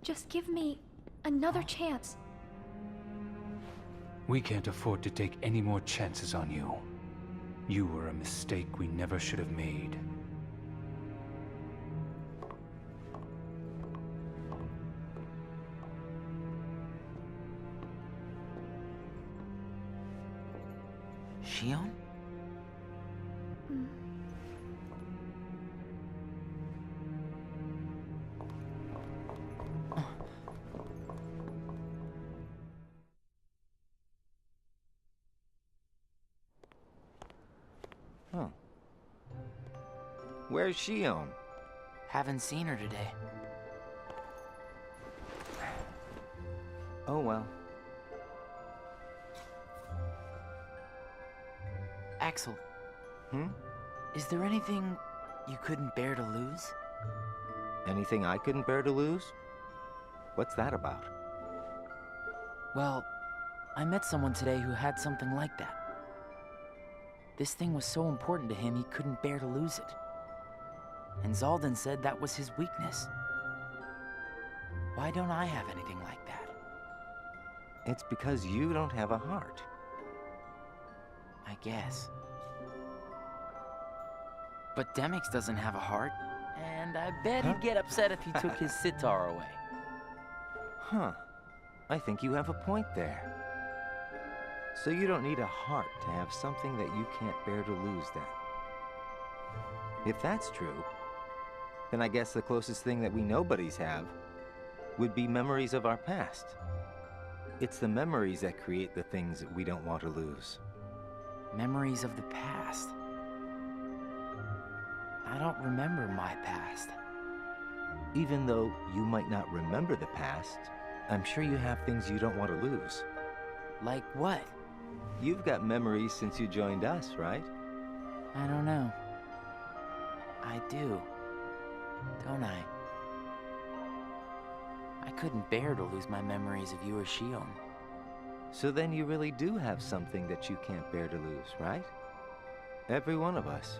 Just give me another chance. We can't afford to take any more chances on you. You were a mistake we never should have made. Xion? Huh. Where's Xion? Haven't seen her today. Oh well. Axel. Hmm? Is there anything you couldn't bear to lose? Anything I couldn't bear to lose? What's that about? Well, I met someone today who had something like that. This thing was so important to him he couldn't bear to lose it. And Zaldan said that was his weakness. Why don't I have anything like that? It's because you don't have a heart. I guess. But Demix doesn't have a heart, and I bet he'd get upset if he took his sitar away. Huh. I think you have a point there. So you don't need a heart to have something that you can't bear to lose then. If that's true, then I guess the closest thing that we nobodies have would be memories of our past. It's the memories that create the things that we don't want to lose. Memories of the past. I don't remember my past. Even though you might not remember the past, I'm sure you have things you don't want to lose. Like what? You've got memories since you joined us, right? I don't know. I do. Don't I? I couldn't bear to lose my memories of you or Xion. So then you really do have something that you can't bear to lose, right? Every one of us.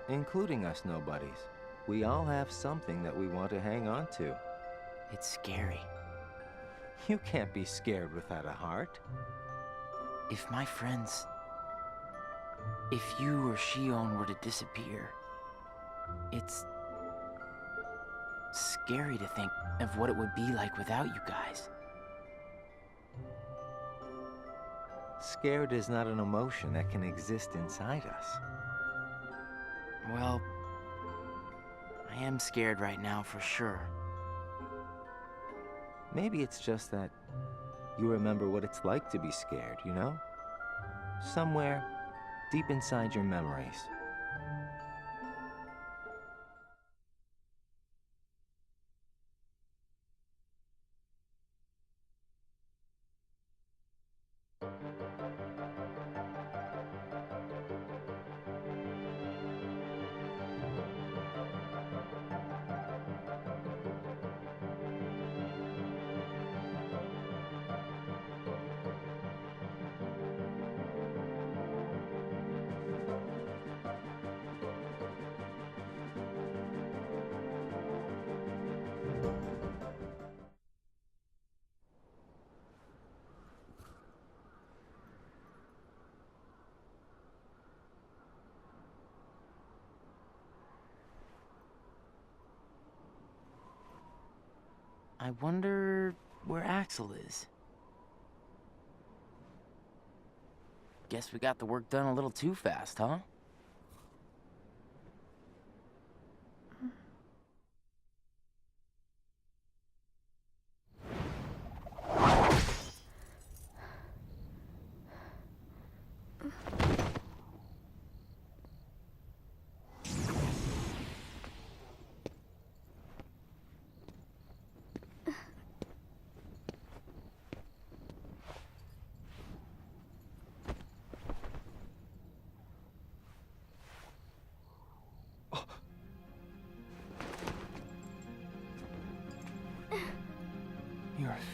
Including us nobodies. We all have something that we want to hang on to. It's scary. You can't be scared without a heart. If my friends... If you or Xion were to disappear, it's... scary to think of what it would be like without you guys. Scared is not an emotion that can exist inside us. Well, I am scared right now for sure. Maybe it's just that you remember what it's like to be scared, you know? Somewhere deep inside your memories. I wonder where Axel is. Guess we got the work done a little too fast, huh?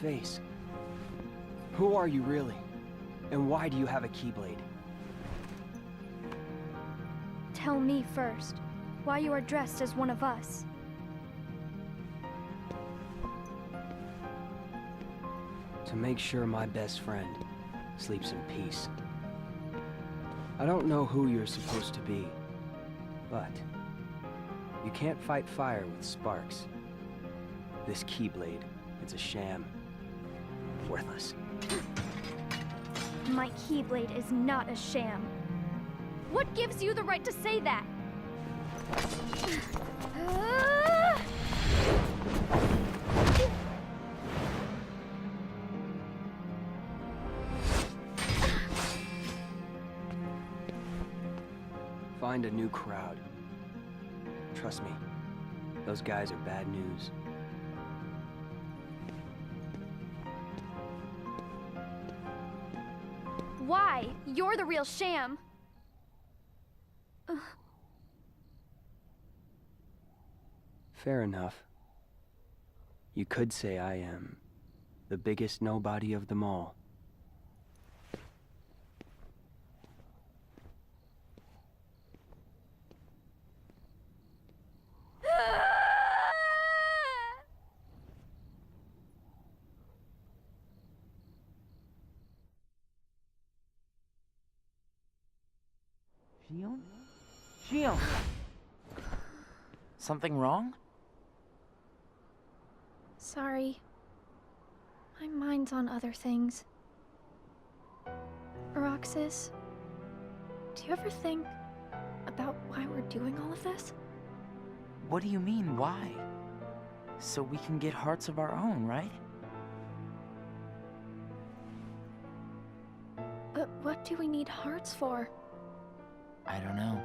face. Who are you really? And why do you have a Keyblade? Tell me first, why you are dressed as one of us. To make sure my best friend sleeps in peace. I don't know who you're supposed to be, but you can't fight fire with sparks. This Keyblade, it's a sham. Worthless. My Keyblade is not a sham. What gives you the right to say that? Find a new crowd. Trust me, those guys are bad news. Why? You're the real sham. Fair enough. You could say I am the biggest nobody of them all. Xion? Xion! Something wrong? Sorry. My mind's on other things. Roxas, do you ever think about why we're doing all of this? What do you mean, why? So we can get hearts of our own, right? But what do we need hearts for? I don't know.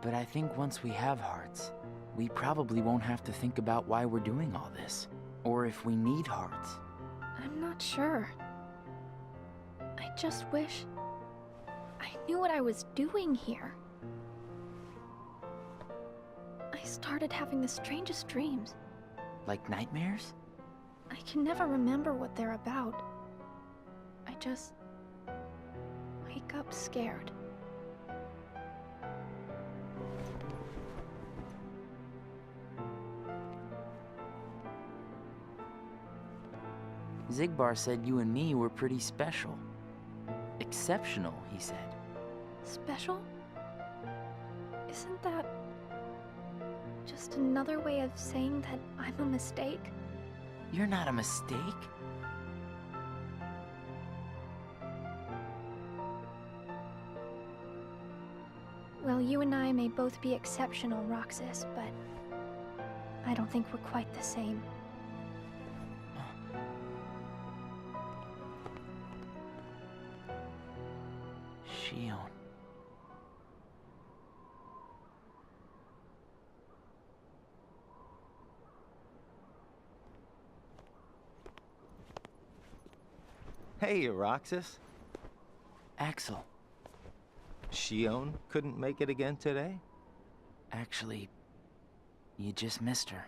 But I think once we have hearts, we probably won't have to think about why we're doing all this. Or if we need hearts. I'm not sure. I just wish I knew what I was doing here. I started having the strangest dreams. Like nightmares? I can never remember what they're about. I just wake up scared. Zigbar said you and me were pretty special. Exceptional, he said. Special? Isn't that just another way of saying that I'm a mistake? You're not a mistake. Well, you and I may both be exceptional, Roxas, but I don't think we're quite the same. Xion. Hey, Roxas. Axel. Xion couldn't make it again today? Actually, you just missed her.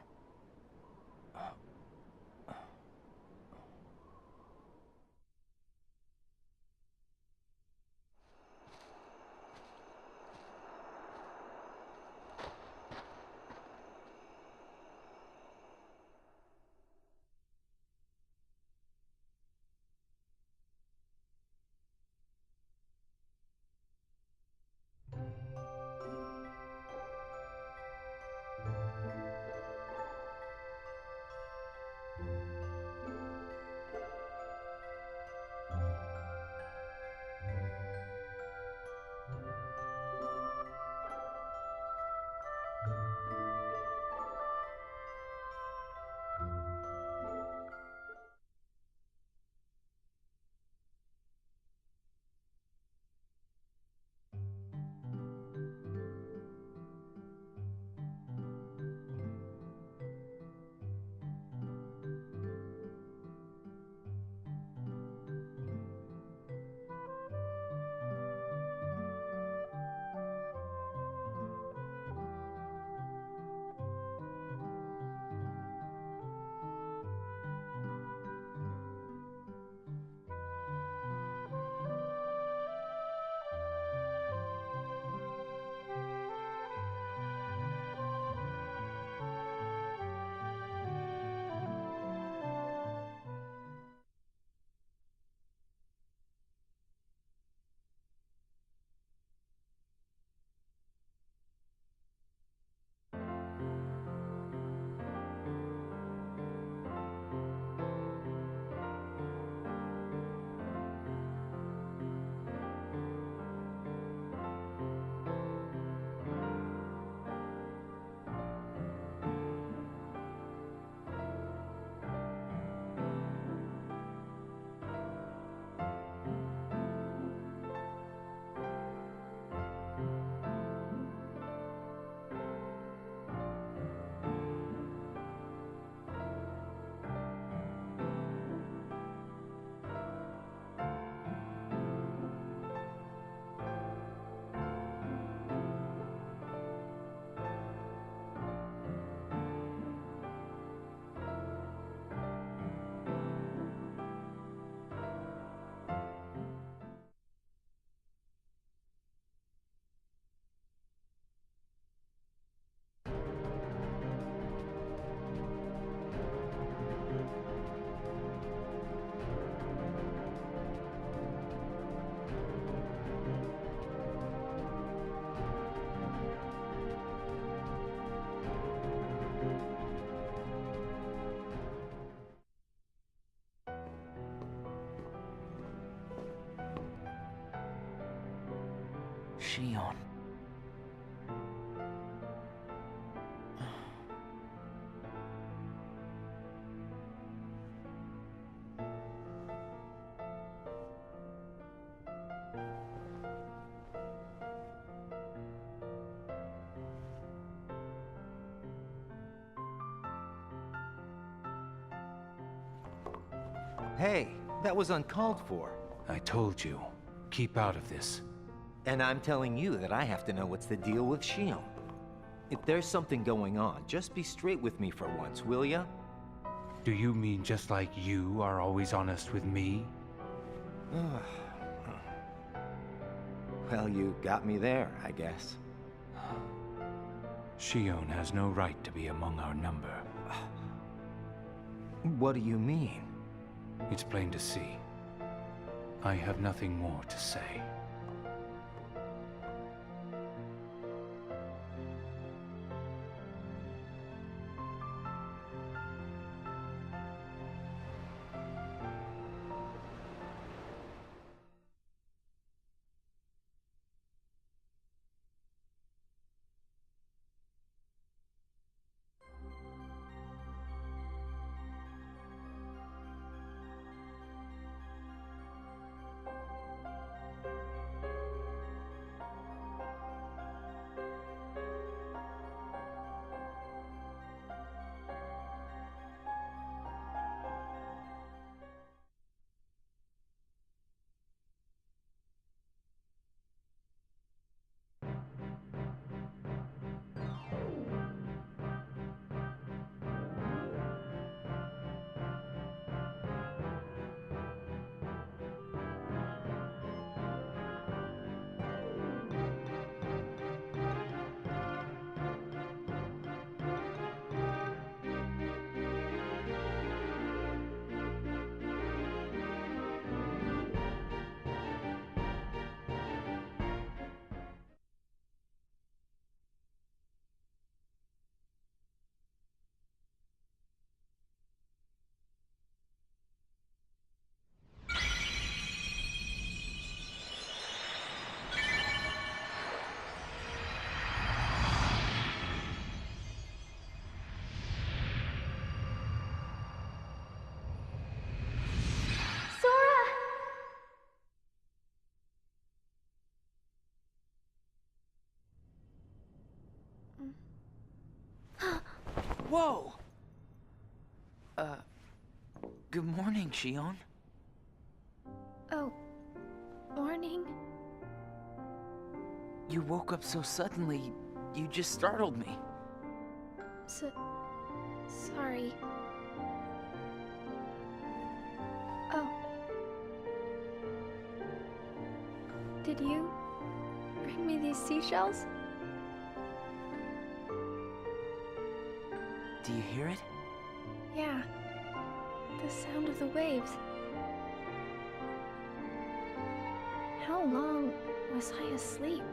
Xion. Hey, that was uncalled for. I told you, keep out of this. And I'm telling you that I have to know what's the deal with Xion. If there's something going on, just be straight with me for once, will ya? Do you mean just like you are always honest with me? Well, you got me there, I guess. Xion has no right to be among our number. What do you mean? It's plain to see. I have nothing more to say. Whoa! Good morning, Xion. Oh, morning? You woke up so suddenly, you just startled me. Sorry. Oh. Did you bring me these seashells? Do you hear it? Yeah. The sound of the waves. How long was I asleep?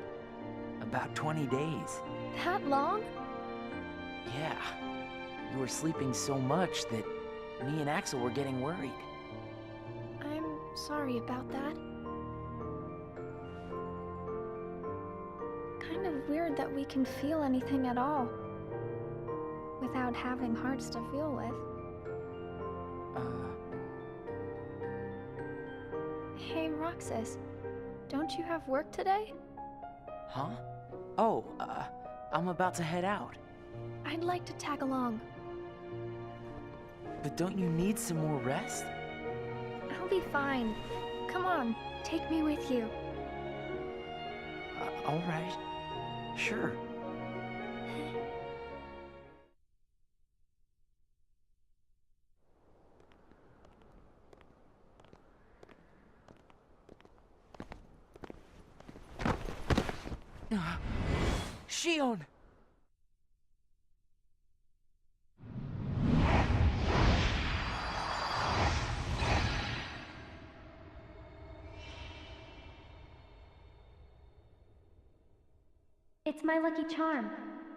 About 20 days. That long? Yeah. You were sleeping so much that me and Axel were getting worried. I'm sorry about that. Kind of weird that we can feel anything at all without having hearts to feel with. Hey, Roxas, don't you have work today? Huh? Oh, I'm about to head out. I'd like to tag along. But don't you need some more rest? I'll be fine. Come on, take me with you. All right. Sure. Xion! It's my lucky charm.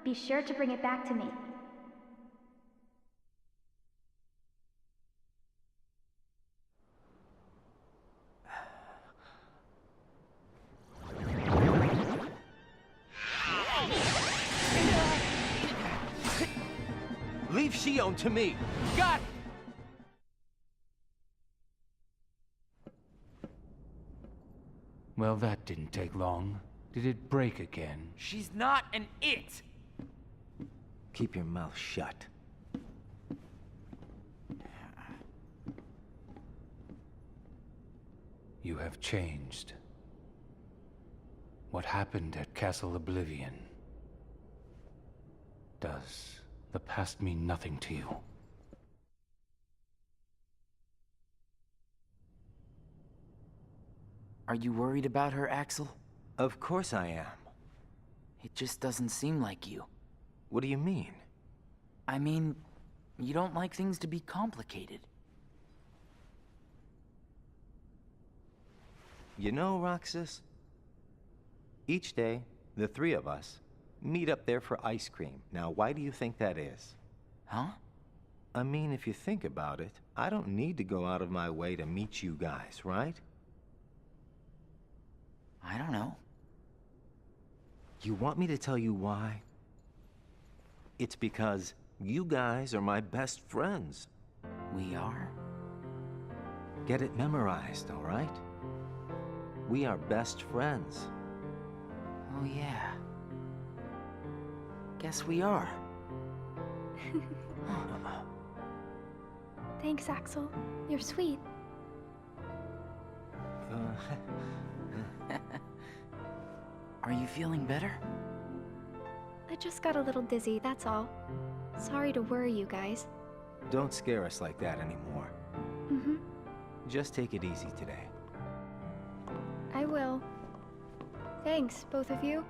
Be sure to bring it back to me. Leave Xion to me! Got it! Well, that didn't take long. Did it break again? She's not an it! Keep your mouth shut. You have changed. What happened at Castle Oblivion? Does the past mean nothing to you? Are you worried about her, Axel? Of course I am. It just doesn't seem like you. What do you mean? I mean, you don't like things to be complicated. You know, Roxas? Each day, the three of us meet up there for ice cream. Now, why do you think that is? Huh? I mean, if you think about it, I don't need to go out of my way to meet you guys, right? I don't know. You want me to tell you why? It's because you guys are my best friends. We are? Get it memorized, all right? We are best friends. Oh yeah. Guess we are. Thanks, Axel. You're sweet. Are you feeling better? I just got a little dizzy, that's all. Sorry to worry you guys. Don't scare us like that anymore. Mm-hmm. Just take it easy today. I will. Thanks, both of you.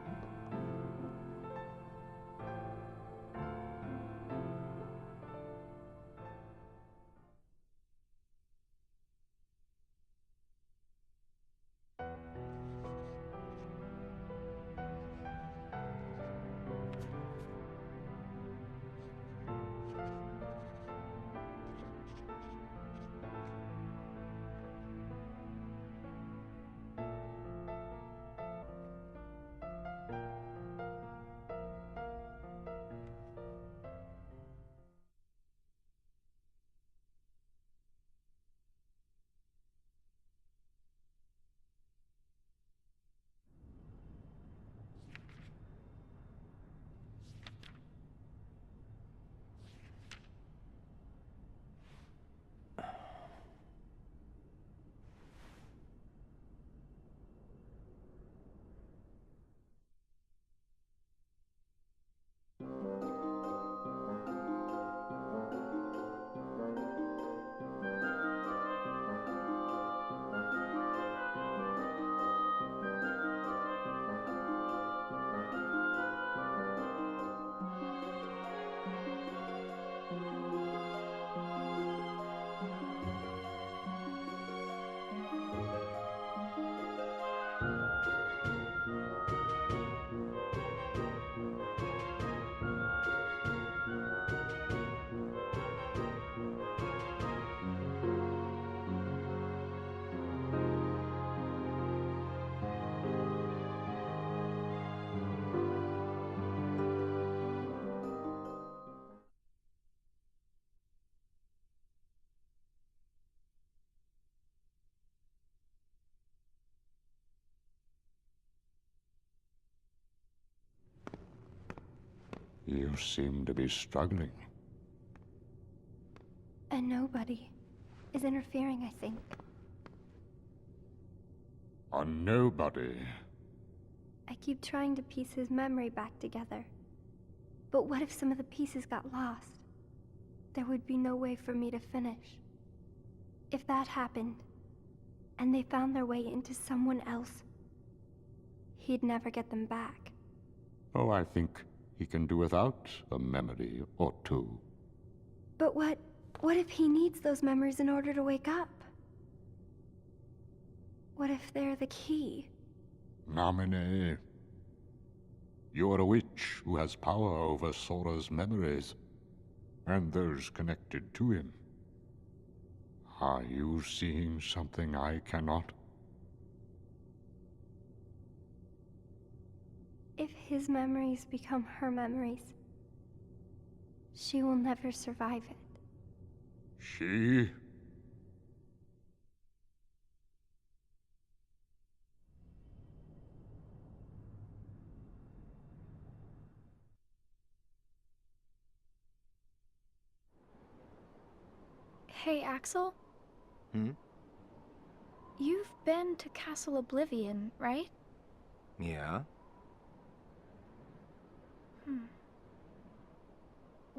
You seem to be struggling. And nobody is interfering, I think. A nobody. I keep trying to piece his memory back together. But what if some of the pieces got lost? There would be no way for me to finish. If that happened, and they found their way into someone else, he'd never get them back. Oh, I think he can do without a memory or two. But what if he needs those memories in order to wake up? What if they're the key? Namine. You're a witch who has power over Sora's memories, and those connected to him. Are you seeing something I cannot? If his memories become her memories, She will never survive it. She? Hey, Axel? Hmm? You've been to Castle Oblivion, right? Yeah?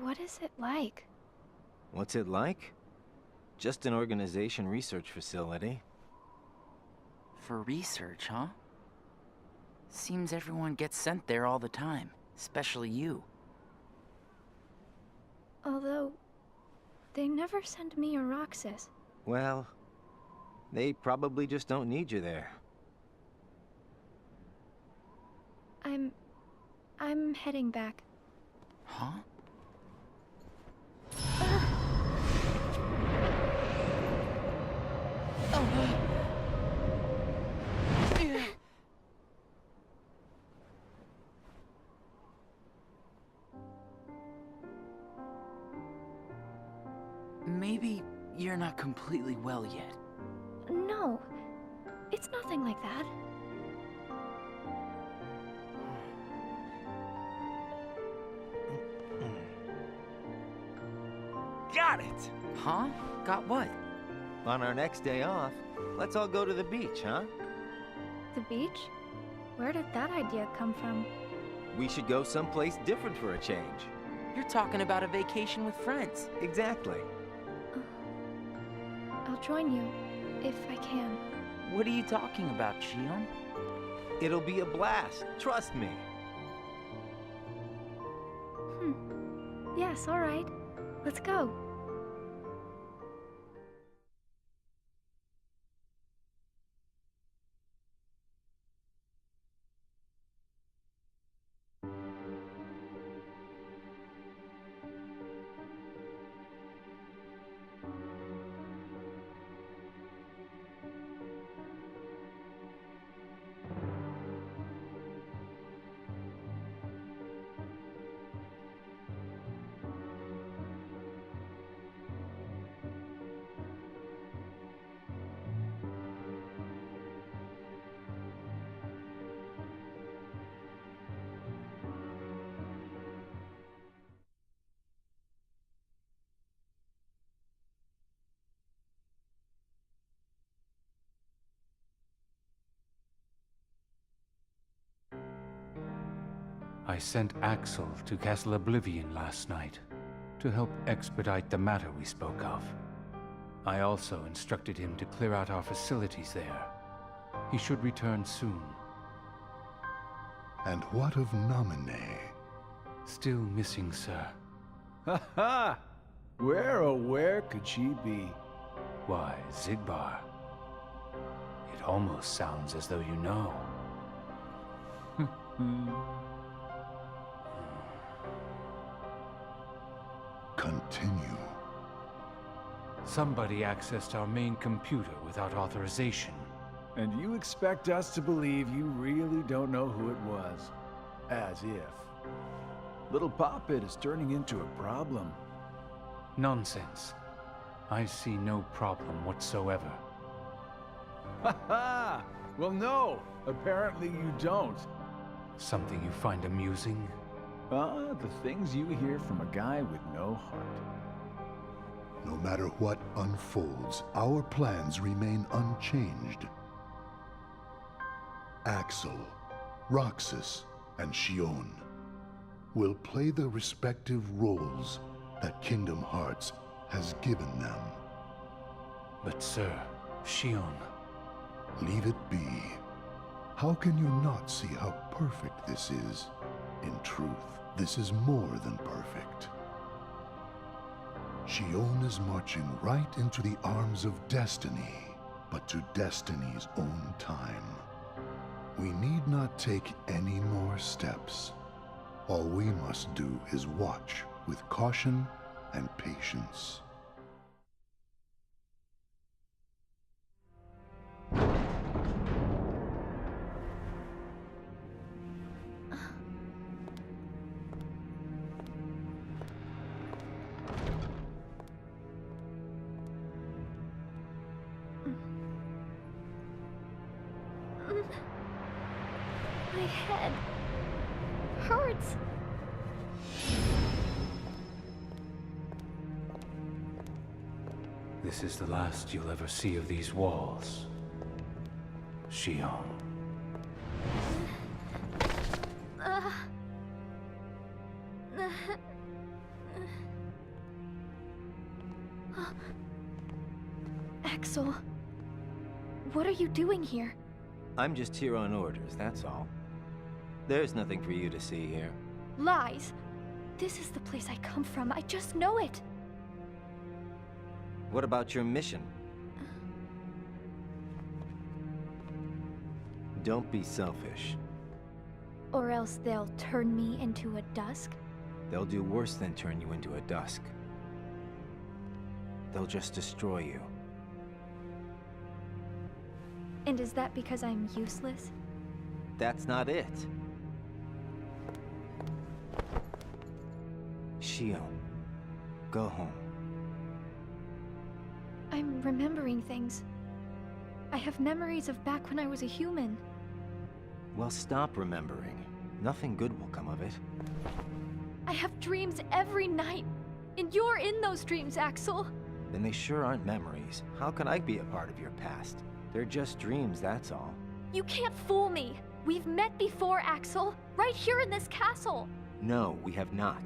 What is it like? What's it like? Just an organization research facility. For research, huh? Seems everyone gets sent there all the time, especially you. Although, they never send me or Roxas. Well, they probably just don't need you there. I'm heading back. Huh? Maybe you're not completely well yet. No, it's nothing like that. Got it! Huh? Got what? On our next day off, let's all go to the beach, huh? The beach? Where did that idea come from? We should go someplace different for a change. You're talking about a vacation with friends. Exactly. I'll join you, if I can. What are you talking about, Xion? It'll be a blast, trust me. Yes, all right. Let's go. I sent Axel to Castle Oblivion last night to help expedite the matter we spoke of. I also instructed him to clear out our facilities there. He should return soon. And what of Naminé? Still missing, sir. Ha ha! Where, oh where could she be? Why, Zigbar. It almost sounds as though you know. Continue. Somebody accessed our main computer without authorization. And you expect us to believe you really don't know who it was? As if. Little Poppet is turning into a problem. Nonsense. I see no problem whatsoever. Ha ha! Well, no! Apparently you don't. Something you find amusing? The things you hear from a guy with no heart. No matter what unfolds, our plans remain unchanged. Axel, Roxas, and Xion will play the respective roles that Kingdom Hearts has given them. But sir, Xion... Leave it be. How can you not see how perfect this is? In truth, this is more than perfect. Xion is marching right into the arms of destiny, but to destiny's own time. We need not take any more steps. All we must do is watch with caution and patience. This is the last you'll ever see of these walls, Xion. Axel, what are you doing here? I'm just here on orders, that's all. There's nothing for you to see here. Lies! This is the place I come from. I just know it. What about your mission? Don't be selfish. Or else they'll turn me into a dusk? They'll do worse than turn you into a dusk. They'll just destroy you. And is that because I'm useless? That's not it. Xion, go home. I'm remembering things. I have memories of back when I was a human. Well, stop remembering. Nothing good will come of it. I have dreams every night. And you're in those dreams, Axel. Then they sure aren't memories. How can I be a part of your past? They're just dreams, that's all. You can't fool me. We've met before, Axel. Right here in this castle. No, we have not.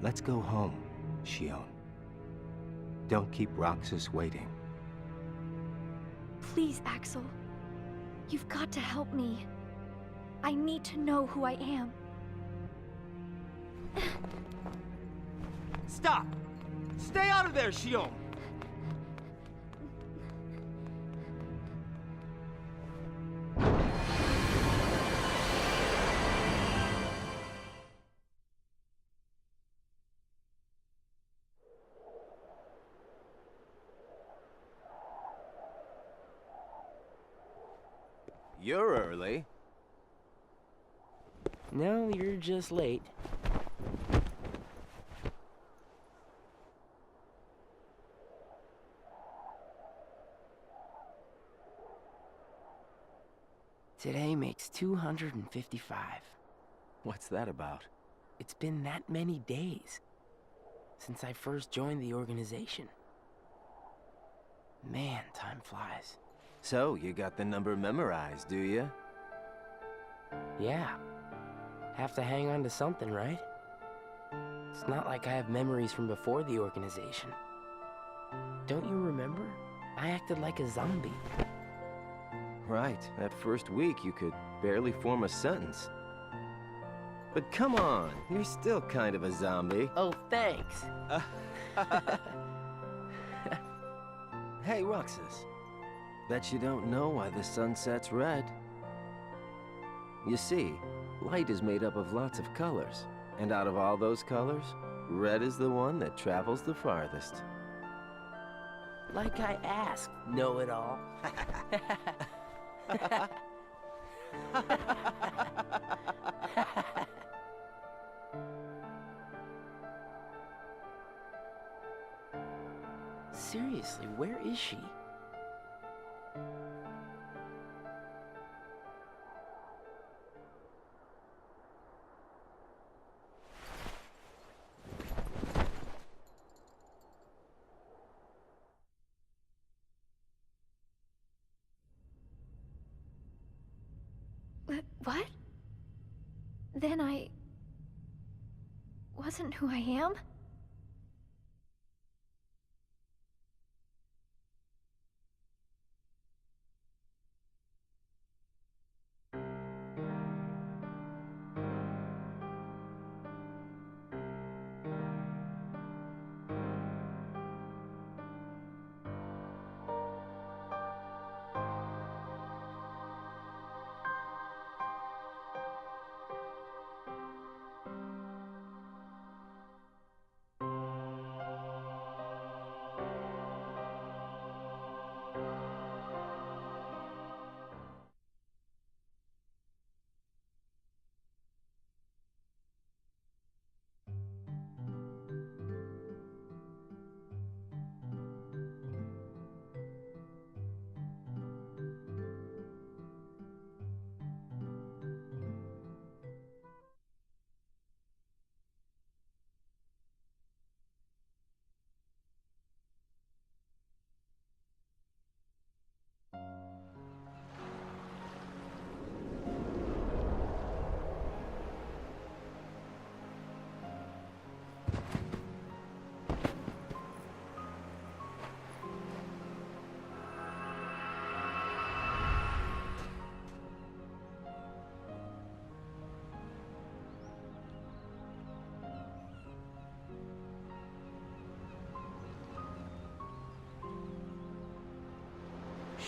Let's go home, Xion. Don't keep Roxas waiting. Please, Axel. You've got to help me. I need to know who I am. Stop! Stay out of there, Xion! You're early. No, you're just late. Today makes 255. What's that about? It's been that many days since I first joined the organization. Man, time flies. So, you got the number memorized, do you? Yeah. Have to hang on to something, right? It's not like I have memories from before the organization. Don't you remember? I acted like a zombie. Right. That first week, you could barely form a sentence. But come on, you're still kind of a zombie. Oh, thanks. Hey, Roxas. Bet you don't know why the sun sets red. You see, light is made up of lots of colors. And out of all those colors, red is the one that travels the farthest. Like I asked, know-it-all. Seriously, where is she? What? Then I wasn't who I am?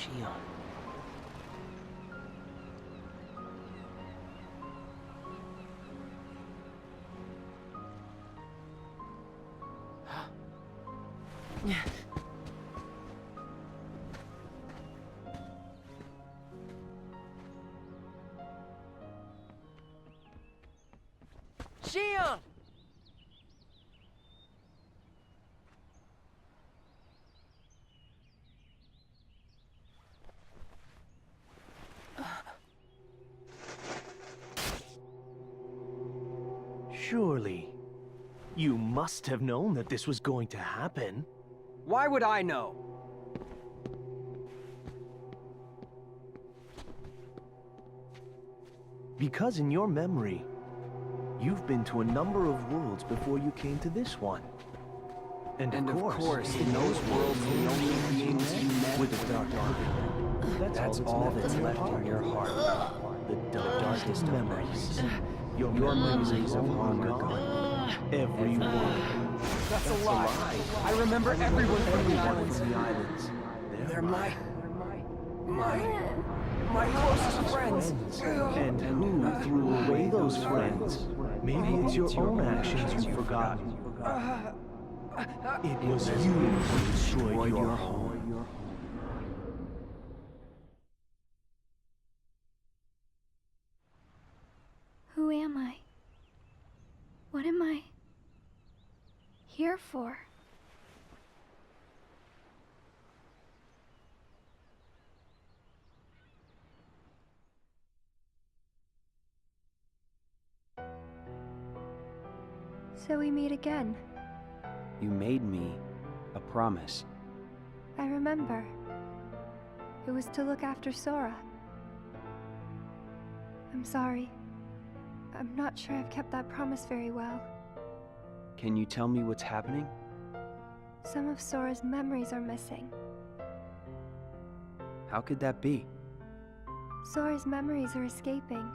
Xion. Xion! Surely, you must have known that this was going to happen. Why would I know? Because in your memory, you've been to a number of worlds before you came to this one. And of course, in those worlds, the only beings you met with the Dark Army. That's all that's left in your heart. The darkest memories. Your memories of long gone. Everyone. That's a lie. I remember everyone from the islands. They're my closest friends. And who threw away those friends? Maybe it's your own actions you've forgotten. It was you who destroyed your home. Who am I? What am I here for? So we meet again. You made me a promise. I remember. It was to look after Sora. I'm sorry. I'm not sure I've kept that promise very well. Can you tell me what's happening? Some of Sora's memories are missing. How could that be? Sora's memories are escaping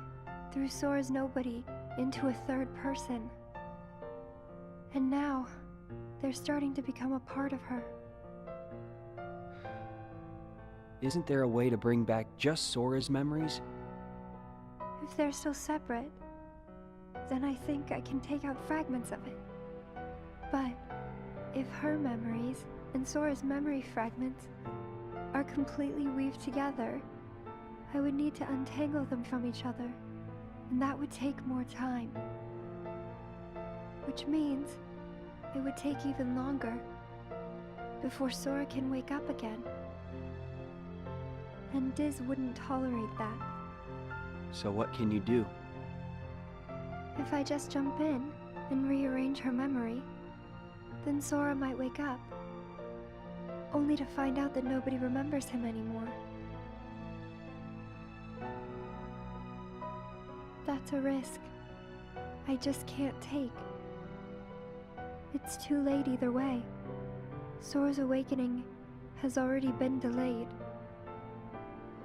through Sora's nobody into a third person. And now, they're starting to become a part of her. Isn't there a way to bring back just Sora's memories? If they're still separate, then I think I can take out fragments of it. But if her memories and Sora's memory fragments are completely weaved together, I would need to untangle them from each other, and that would take more time. Which means it would take even longer before Sora can wake up again. And Diz wouldn't tolerate that. So what can you do? If I just jump in and rearrange her memory, then Sora might wake up, only to find out that nobody remembers him anymore. That's a risk I just can't take. It's too late either way. Sora's awakening has already been delayed.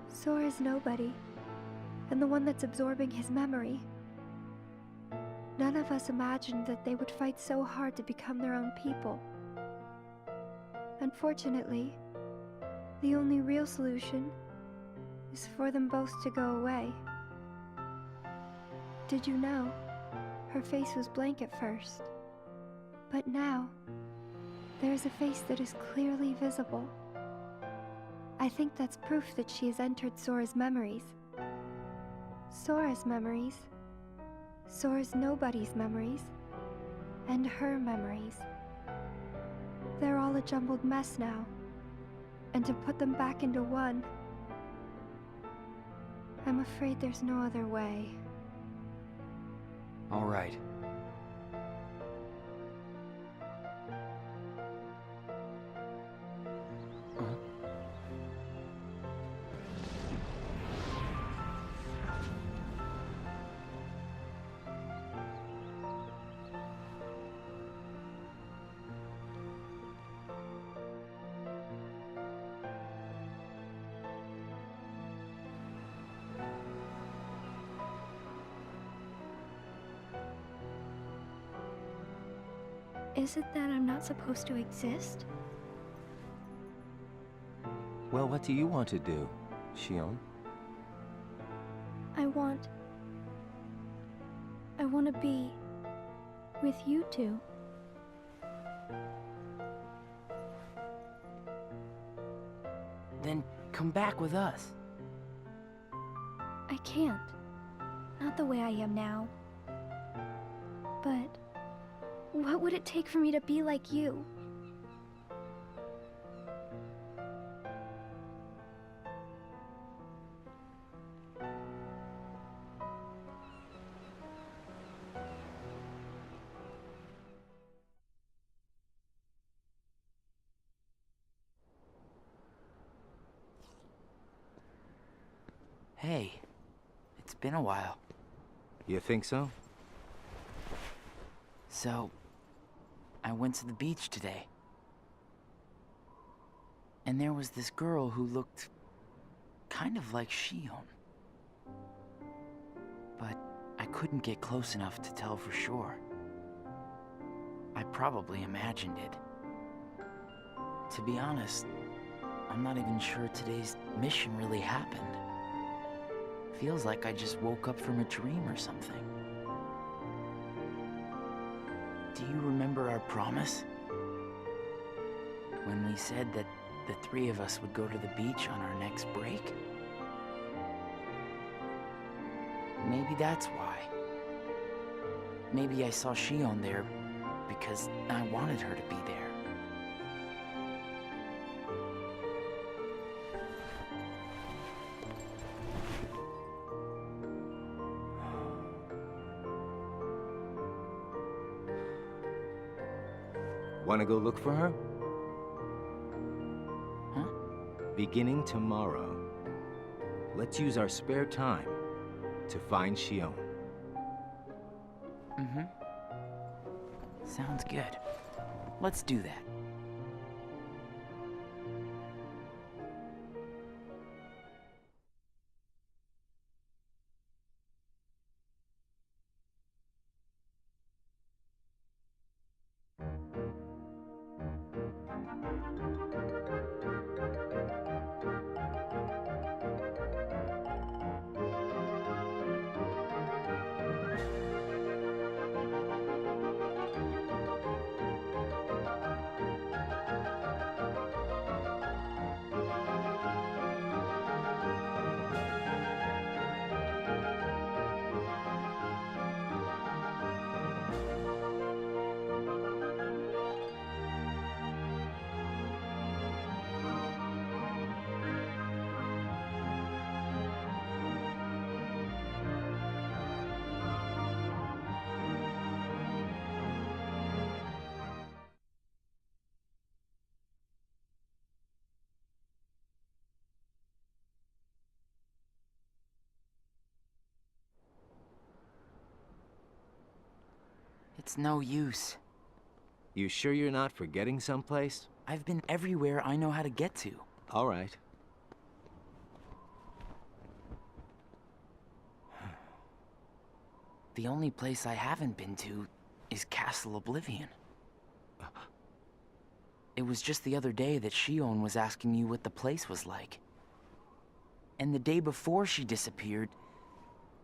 Sora's nobody, and the one that's absorbing his memory. None of us imagined that they would fight so hard to become their own people. Unfortunately, the only real solution is for them both to go away. Did you know? Her face was blank at first. But now, there is a face that is clearly visible. I think that's proof that she has entered Sora's memories. Sora's memories, Sora's nobody's memories, and her memories. They're all a jumbled mess now, and to put them back into one, I'm afraid there's no other way. All right. Is it that I'm not supposed to exist? Well, what do you want to do, Xion? I want to be with you two. Then come back with us. I can't. Not the way I am now. But what would it take for me to be like you? Hey, it's been a while. You think so? So, I went to the beach today. And there was this girl who looked kind of like Xion. But I couldn't get close enough to tell for sure. I probably imagined it. To be honest, I'm not even sure today's mission really happened. Feels like I just woke up from a dream or something. Do you remember our promise? When we said that the three of us would go to the beach on our next break? Maybe that's why. Maybe I saw Xion there because I wanted her to be there. Want to go look for her? Huh? Beginning tomorrow, let's use our spare time to find Xion. Mm-hmm. Sounds good. Let's do that. It's no use. You sure you're not forgetting someplace? I've been everywhere I know how to get to. All right. The only place I haven't been to is Castle Oblivion. It was just the other day that Xion was asking you what the place was like. And the day before she disappeared,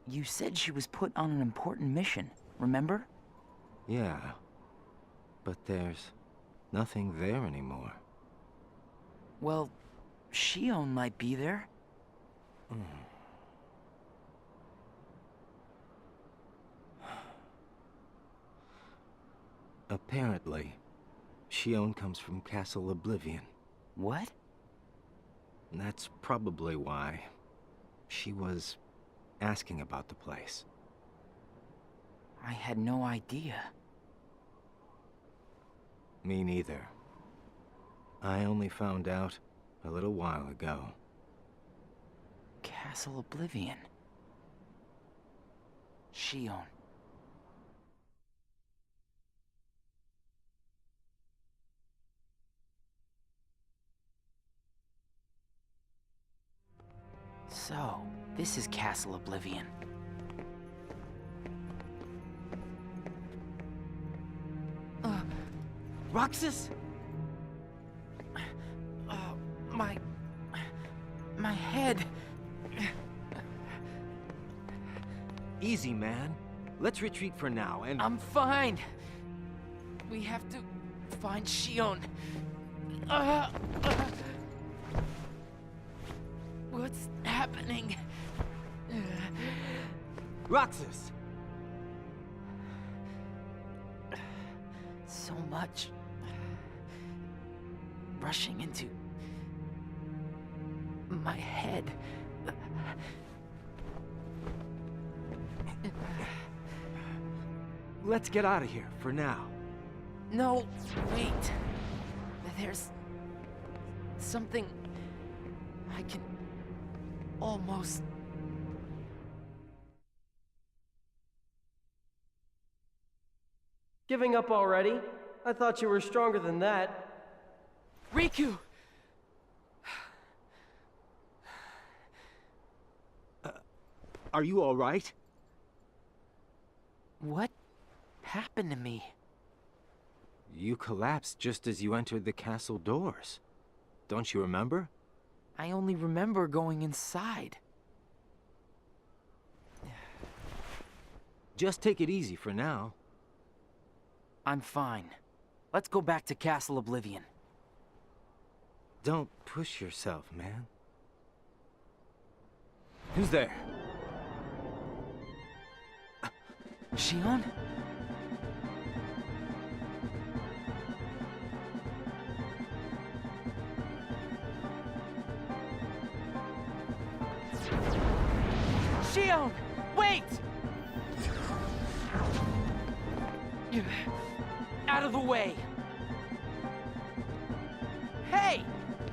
you said she was put on an important mission, remember? Yeah, but there's nothing there anymore. Well, Xion might be there. Apparently, Xion comes from Castle Oblivion. What? And that's probably why she was asking about the place. I had no idea. Me neither. I only found out a little while ago. Castle Oblivion. Xion. So, this is Castle Oblivion. Roxas? My Easy, man. Let's retreat for now, and... I'm fine. We have to find Xion. What's happening? Roxas! So much rushing into my head. Let's get out of here, for now. No, wait. There's something I can almost... Giving up already? I thought you were stronger than that. Riku! Are you all right? What happened to me? You collapsed just as you entered the castle doors. Don't you remember? I only remember going inside. Just take it easy for now. I'm fine. Let's go back to Castle Oblivion. Don't push yourself, man. Who's there? Xion? Xion! Wait! Out of the way! Hey!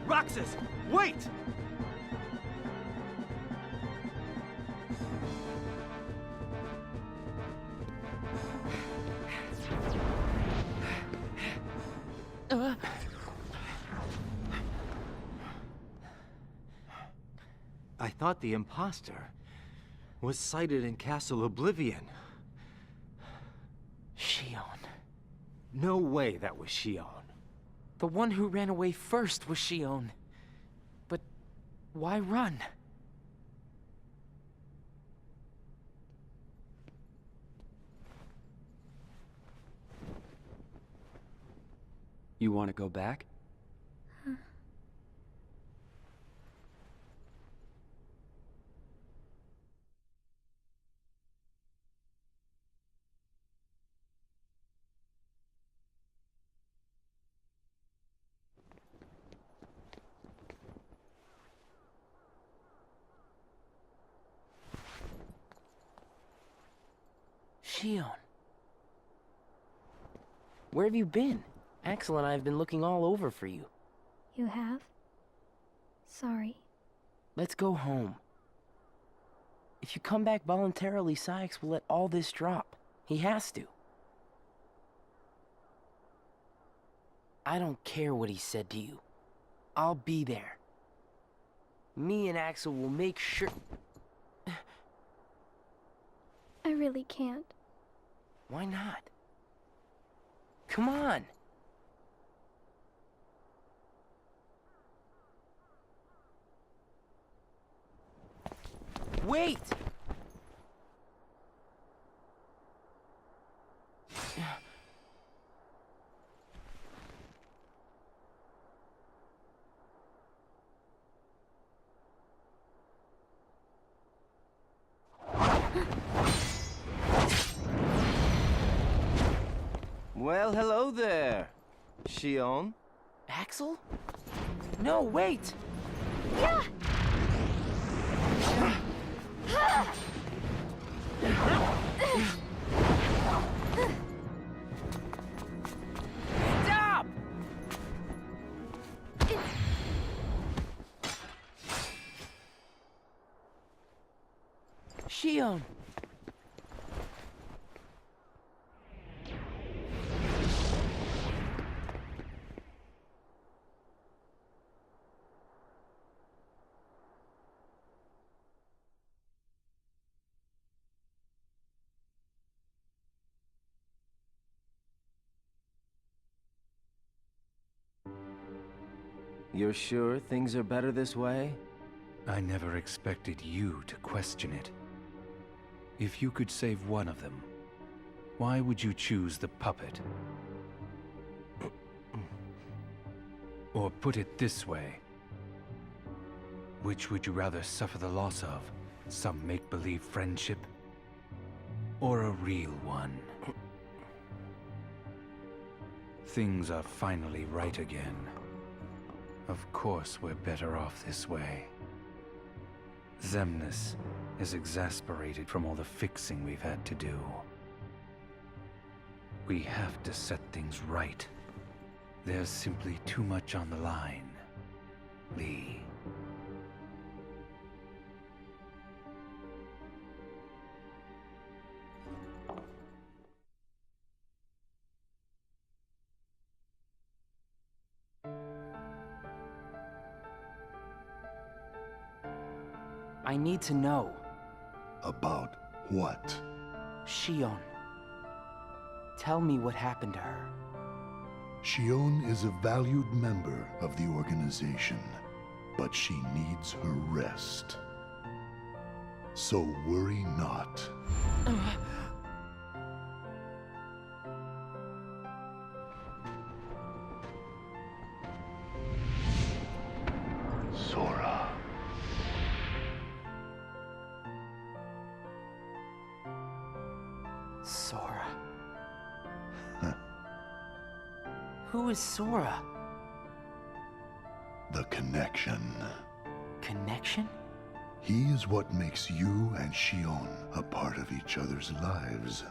Roxas, wait! I thought the Imposter was sighted in Castle Oblivion. Xion. No way that was Xion. The one who ran away first was Xion. But why run? You want to go back? Xion. Where have you been? Axel and I have been looking all over for you. You have? Sorry. Let's go home. If you come back voluntarily, Sykes will let all this drop. He has to. I don't care what he said to you. I'll be there. Me and Axel will make sure... I really can't. Why not? Come on! Wait! Well, hello there, Xion. Axel? No, wait! Yeah! Stop! Xion! You're sure things are better this way? I never expected you to question it. If you could save one of them, why would you choose the puppet? Or put it this way, which would you rather suffer the loss of? Some make-believe friendship? Or a real one? Things are finally right again. Of course we're better off this way. Xemnas is exasperated from all the fixing we've had to do. We have to set things right. There's simply too much on the line, Lee. I need to know. About what? Xion. Tell me what happened to her. Xion is a valued member of the organization, but she needs her rest. So worry not. Sora. Sora. Who is Sora? The connection. Connection? He is what makes you and Xion a part of each other's lives.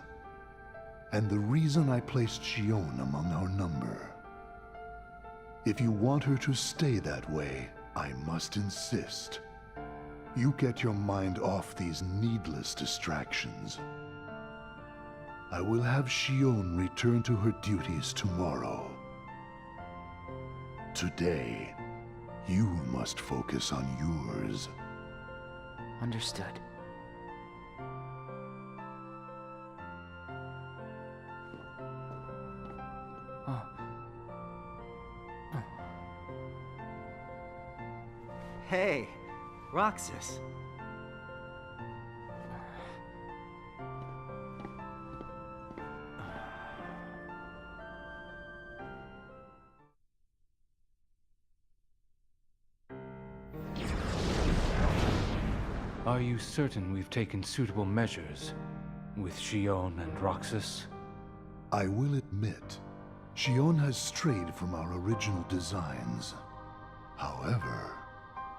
And the reason I placed Xion among our number. If you want her to stay that way, I must insist. You get your mind off these needless distractions. I will have Xion return to her duties tomorrow. Today, you must focus on yours. Understood. Oh. Hey, Roxas. Are you certain we've taken suitable measures with Xion and Roxas? I will admit, Xion has strayed from our original designs. However,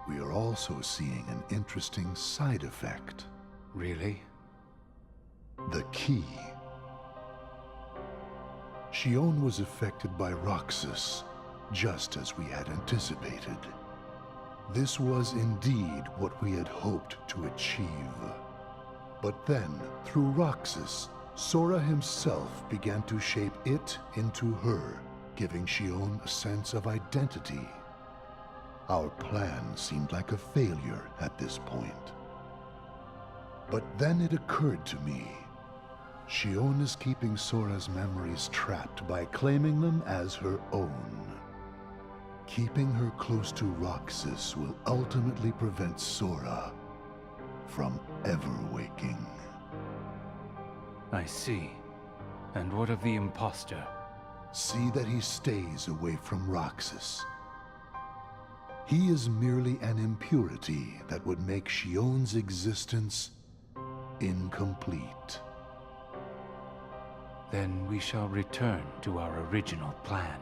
we are also seeing an interesting side effect. Really? The key. Xion was affected by Roxas, just as we had anticipated. This was indeed what we had hoped to achieve. But then, through Roxas, Sora himself began to shape it into her, giving Xion a sense of identity. Our plan seemed like a failure at this point. But then it occurred to me. Xion is keeping Sora's memories trapped by claiming them as her own. Keeping her close to Roxas will ultimately prevent Sora from ever waking. I see. And what of the Imposter? See that he stays away from Roxas. He is merely an impurity that would make Xion's existence incomplete. Then we shall return to our original plan.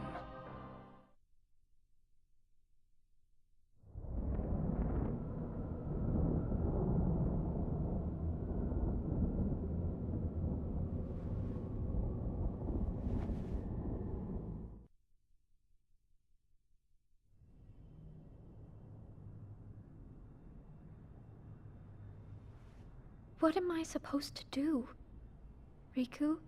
What am I supposed to do? Riku?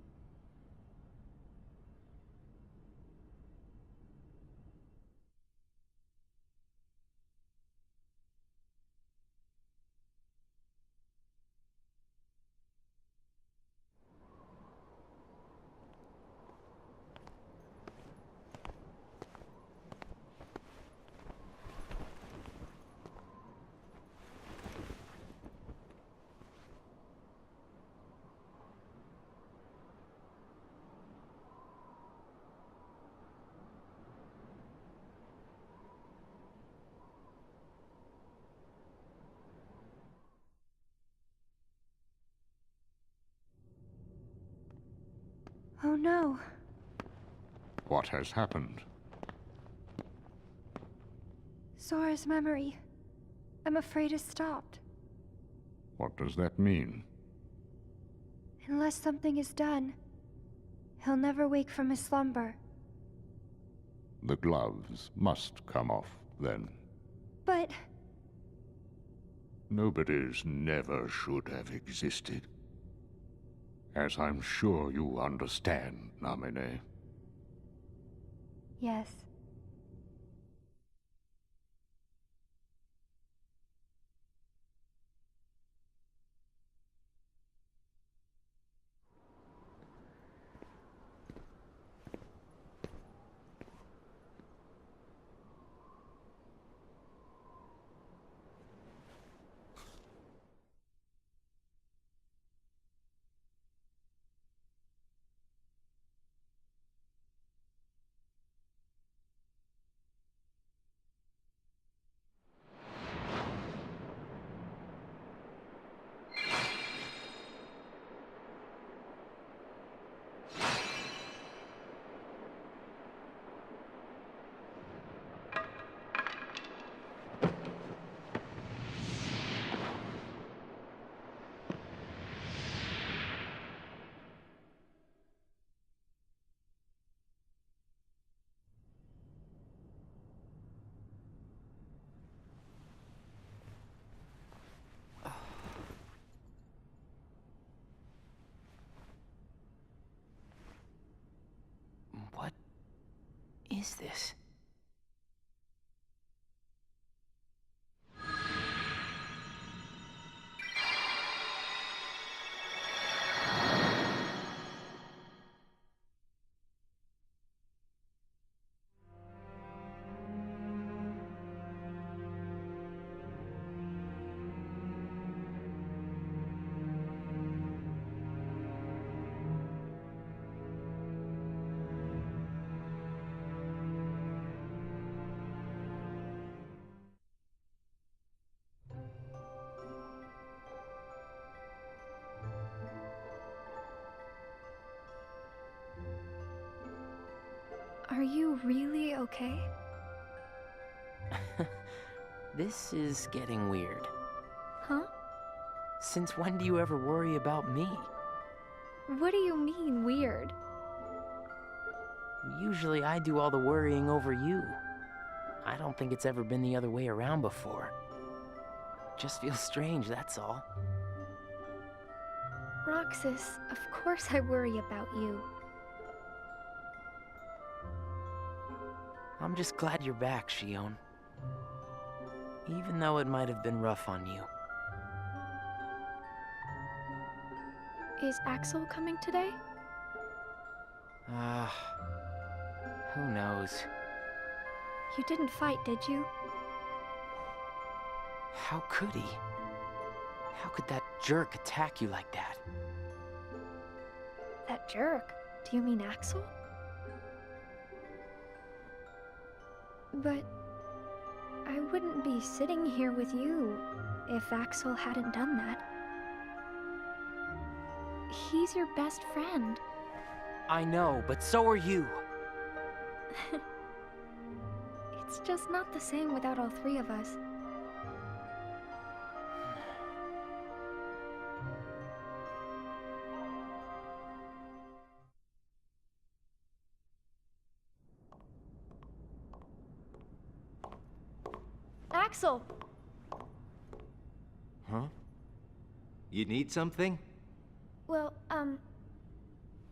don't know. What has happened? Sora's memory. I'm afraid it's stopped. What does that mean? Unless something is done, he'll never wake from his slumber. The gloves must come off, then. But... Nobody's never should have existed. As I'm sure you understand, Namine. yes. What is this? Are you really okay? This is getting weird. Huh? Since when do you ever worry about me? What do you mean, weird? Usually I do all the worrying over you. I don't think it's ever been the other way around before. Just feels strange, that's all. Roxas, of course I worry about you. I'm just glad you're back, Xion. Even though it might have been rough on you. Is Axel coming today? Who knows? You didn't fight, did you? How could he? How could that jerk attack you like that? That jerk? Do you mean Axel? But I wouldn't be sitting here with you if Axel hadn't done that. He's your best friend. I know, but so are you. It's just not the same without all three of us. Axel! Huh? You need something? Well,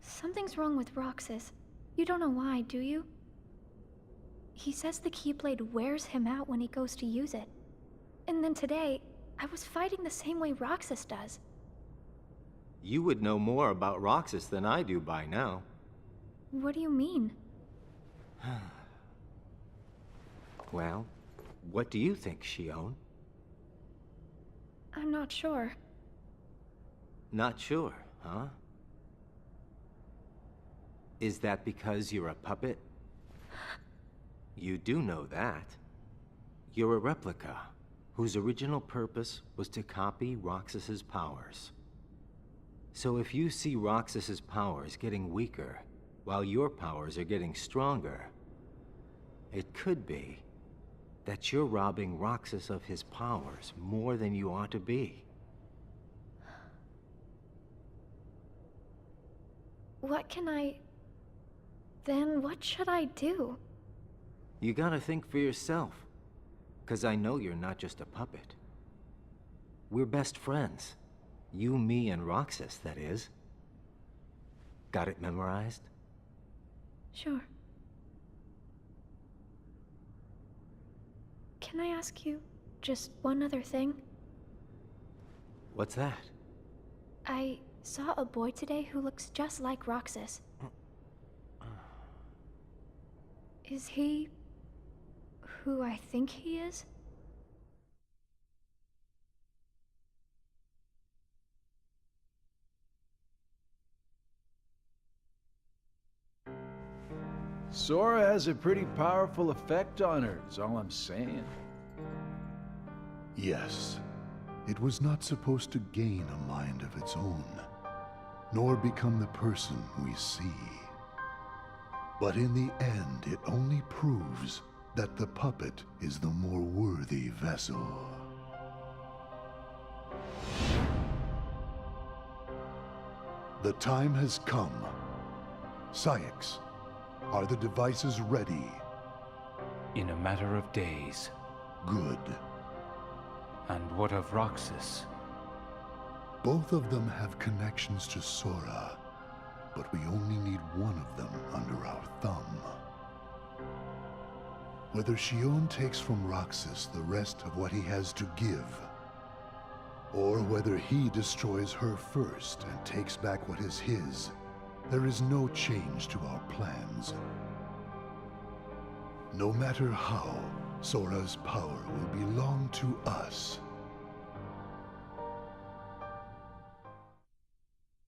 something's wrong with Roxas. You don't know why, do you? He says the Keyblade wears him out when he goes to use it. And then today, I was fighting the same way Roxas does. You would know more about Roxas than I do by now. What do you mean? Well, what do you think, Xion? I'm not sure. Not sure, huh? Is that because you're a puppet? You do know that. You're a replica, whose original purpose was to copy Roxas's powers. So if you see Roxas's powers getting weaker, while your powers are getting stronger, it could be that you're robbing Roxas of his powers more than you ought to be. Then what should I do? You gotta think for yourself, 'cause I know you're not just a puppet. We're best friends. You, me, and Roxas, that is. Got it memorized? Sure. Can I ask you just one other thing? What's that? I saw a boy today who looks just like Roxas. Is he who I think he is? Sora has a pretty powerful effect on her, is all I'm saying. Yes, it was not supposed to gain a mind of its own, nor become the person we see. But in the end, it only proves that the puppet is the more worthy vessel. The time has come. Syx, are the devices ready? In a matter of days. Good. And what of Roxas? Both of them have connections to Sora, but we only need one of them under our thumb. Whether Xion takes from Roxas the rest of what he has to give, or whether he destroys her first and takes back what is his, there is no change to our plans. No matter how, Sora's power will belong to us.